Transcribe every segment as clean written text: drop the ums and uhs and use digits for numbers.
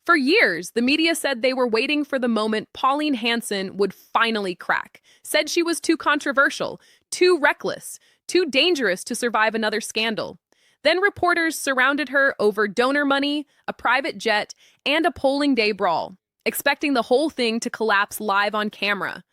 For years, the media said they were waiting for the moment Pauline Hanson would finally crack, said she was too controversial, too reckless, too dangerous to survive another scandal. Then reporters surrounded her over donor money, a private jet, and a polling day brawl, expecting the whole thing to collapse live on camera.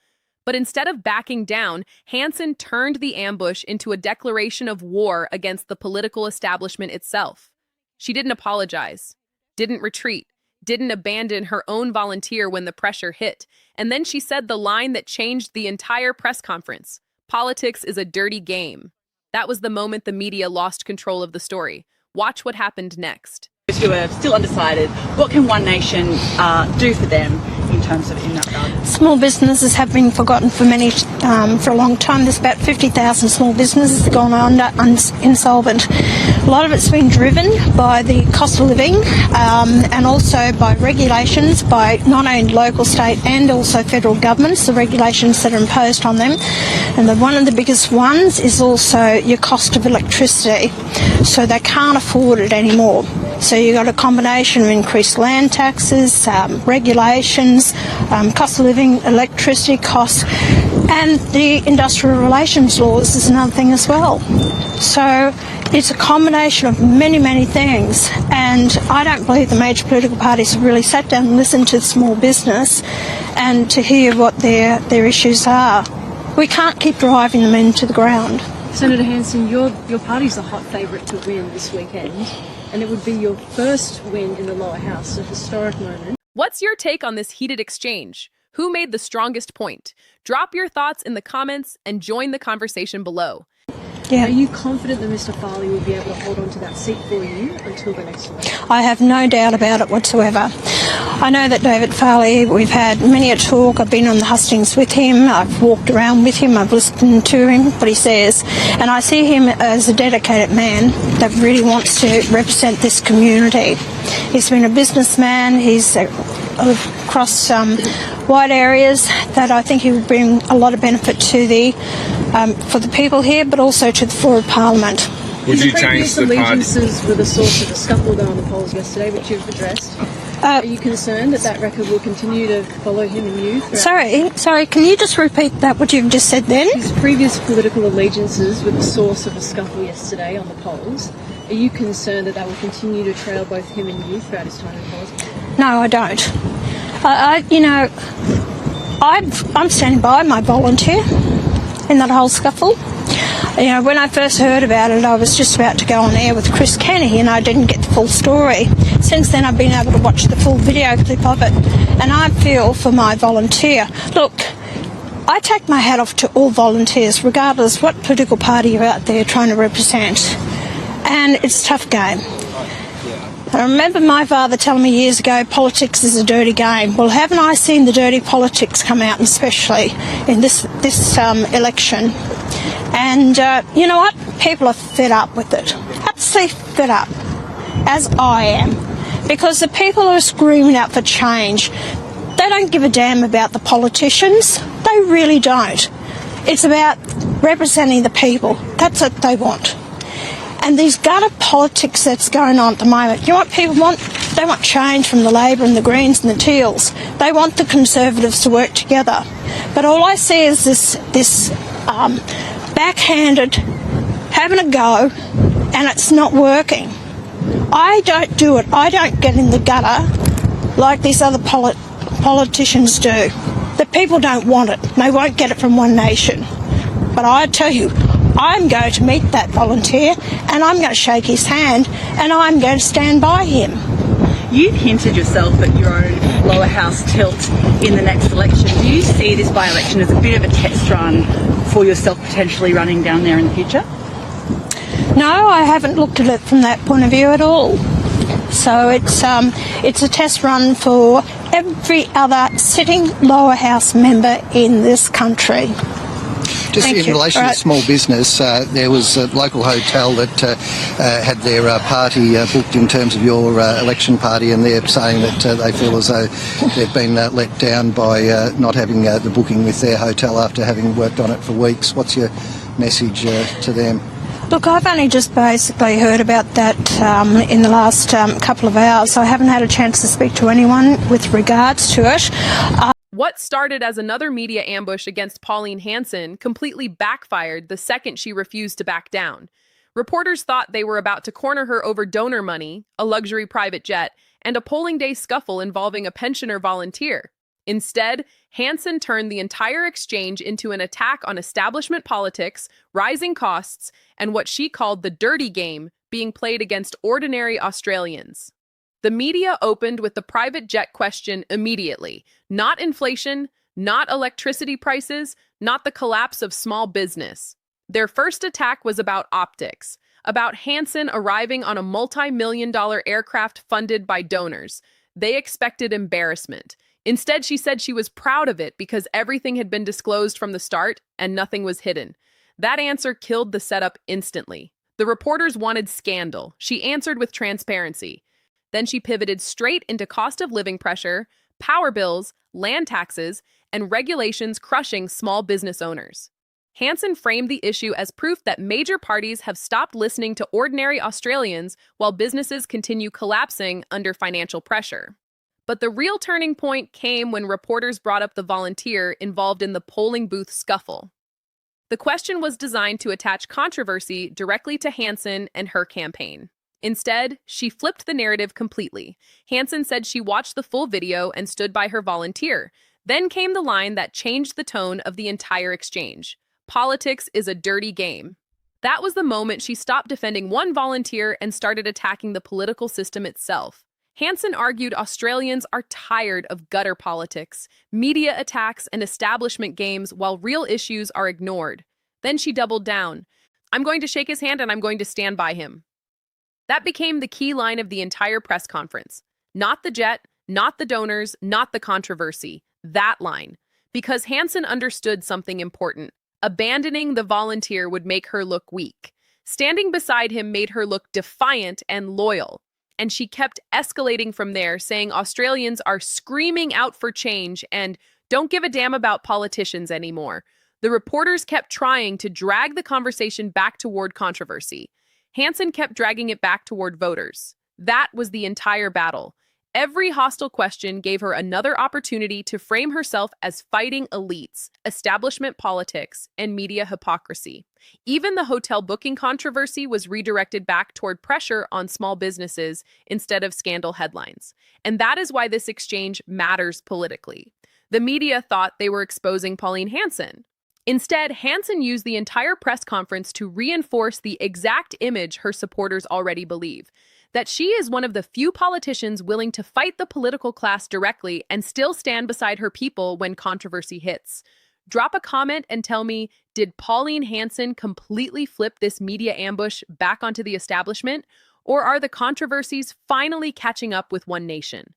But instead of backing down, Hanson turned the ambush into a declaration of war against the political establishment itself. She didn't apologize, didn't retreat, didn't abandon her own volunteer when the pressure hit. And then she said the line that changed the entire press conference: "Politics is a dirty game." That was the moment the media lost control of the story. Watch what happened next. Who are still undecided, what can One Nation do for them in terms of in that regard? Small businesses have been forgotten for for a long time. There's about 50,000 small businesses that gone under insolvent. A lot of it's been driven by the cost of living and also by regulations by not only local, state and also federal governments, the regulations that are imposed on them. And one of the biggest ones is also your cost of electricity. So they can't afford it anymore. So you've got a combination of increased land taxes, regulations, cost of living, electricity costs, and the industrial relations laws is another thing as well. So it's a combination of many, many things, and I don't believe the major political parties have really sat down and listened to small business and to hear what their issues are. We can't keep driving them into the ground. Senator Hanson, your party's a hot favourite to win this weekend, and it would be your first win in the lower house, a historic moment. What's your take on this heated exchange? Who made the strongest point? Drop your thoughts in the comments and join the conversation below. Yeah. Are you confident that Mr. Farley will be able to hold on to that seat for you until the next election? I have no doubt about it whatsoever. I know that David Farley, we've had many a talk. I've been on the hustings with him. I've walked around with him. I've listened to him, what he says. And I see him as a dedicated man that really wants to represent this community. He's been a businessman. He's across wide areas that I think he will bring a lot of benefit to for the people here, but also to the floor of Parliament. Would you change the allegiances were the source of a scuffle down the polls yesterday, which you've addressed? Are you concerned that record will continue to follow him and you? Sorry, can you just repeat that, what you've just said then? His previous political allegiances were the source of a scuffle yesterday on the polls. Are you concerned that will continue to trail both him and you throughout his time in politics? No, I don't. I'm standing by my volunteer in that whole scuffle. You know, when I first heard about it, I was just about to go on air with Chris Kenny and I didn't get the full story. Since then, I've been able to watch the full video clip of it, and I feel for my volunteer. Look, I take my hat off to all volunteers, regardless what political party you're out there trying to represent. And it's a tough game. I remember my father telling me years ago, politics is a dirty game. Well, haven't I seen the dirty politics come out, especially in this election? And you know what? People are fed up with it. Absolutely fed up, as I am. Because the people who are screaming out for change, they don't give a damn about the politicians. They really don't. It's about representing the people. That's what they want. And these gutter politics that's going on at the moment, you know what people want? They want change from the Labor and the Greens and the Teals. They want the Conservatives to work together. But all I see is this backhanded having a go, and it's not working. I don't do it. I don't get in the gutter like these other politicians do. The people don't want it. They won't get it from One Nation. But I tell you, I'm going to meet that volunteer and I'm going to shake his hand and I'm going to stand by him. You've hinted yourself at your own lower house tilt in the next election. Do you see this by-election as a bit of a test run for yourself potentially running down there in the future? No, I haven't looked at it from that point of view at all. So it's a test run for every other sitting lower house member in this country. Just in relation to small business, there was a local hotel that had their party booked in terms of your election party, and they're saying that they feel as though they've been let down by not having the booking with their hotel after having worked on it for weeks. What's your message to them? Look, I've only just basically heard about that in the last couple of hours, so I haven't had a chance to speak to anyone with regards to it. What started as another media ambush against Pauline Hanson completely backfired the second she refused to back down. Reporters thought they were about to corner her over donor money, a luxury private jet, and a polling day scuffle involving a pensioner volunteer. Instead, Hanson turned the entire exchange into an attack on establishment politics, rising costs, and what she called the dirty game being played against ordinary Australians. The media opened with the private jet question immediately. Not inflation, not electricity prices, not the collapse of small business. Their first attack was about optics, about Hanson arriving on a multi-million-dollar aircraft funded by donors. They expected embarrassment. Instead, she said she was proud of it because everything had been disclosed from the start and nothing was hidden. That answer killed the setup instantly. The reporters wanted scandal. She answered with transparency. Then she pivoted straight into cost of living pressure, power bills, land taxes, and regulations crushing small business owners. Hanson framed the issue as proof that major parties have stopped listening to ordinary Australians while businesses continue collapsing under financial pressure. But the real turning point came when reporters brought up the volunteer involved in the polling booth scuffle. The question was designed to attach controversy directly to Hanson and her campaign. Instead, she flipped the narrative completely. Hanson said she watched the full video and stood by her volunteer. Then came the line that changed the tone of the entire exchange. Politics is a dirty game. That was the moment she stopped defending one volunteer and started attacking the political system itself. Hanson argued Australians are tired of gutter politics, media attacks, and establishment games while real issues are ignored. Then she doubled down. I'm going to shake his hand and I'm going to stand by him. That became the key line of the entire press conference. Not the jet, not the donors, not the controversy. That line. Because Hanson understood something important. Abandoning the volunteer would make her look weak. Standing beside him made her look defiant and loyal. And she kept escalating from there, saying Australians are screaming out for change and don't give a damn about politicians anymore. The reporters kept trying to drag the conversation back toward controversy. Hanson kept dragging it back toward voters. That was the entire battle. Every hostile question gave her another opportunity to frame herself as fighting elites, establishment politics, and media hypocrisy. Even the hotel booking controversy was redirected back toward pressure on small businesses instead of scandal headlines. And that is why this exchange matters politically. The media thought they were exposing Pauline Hanson. Instead, Hanson used the entire press conference to reinforce the exact image her supporters already believe, that she is one of the few politicians willing to fight the political class directly and still stand beside her people when controversy hits. Drop a comment and tell me, did Pauline Hanson completely flip this media ambush back onto the establishment, or are the controversies finally catching up with One Nation?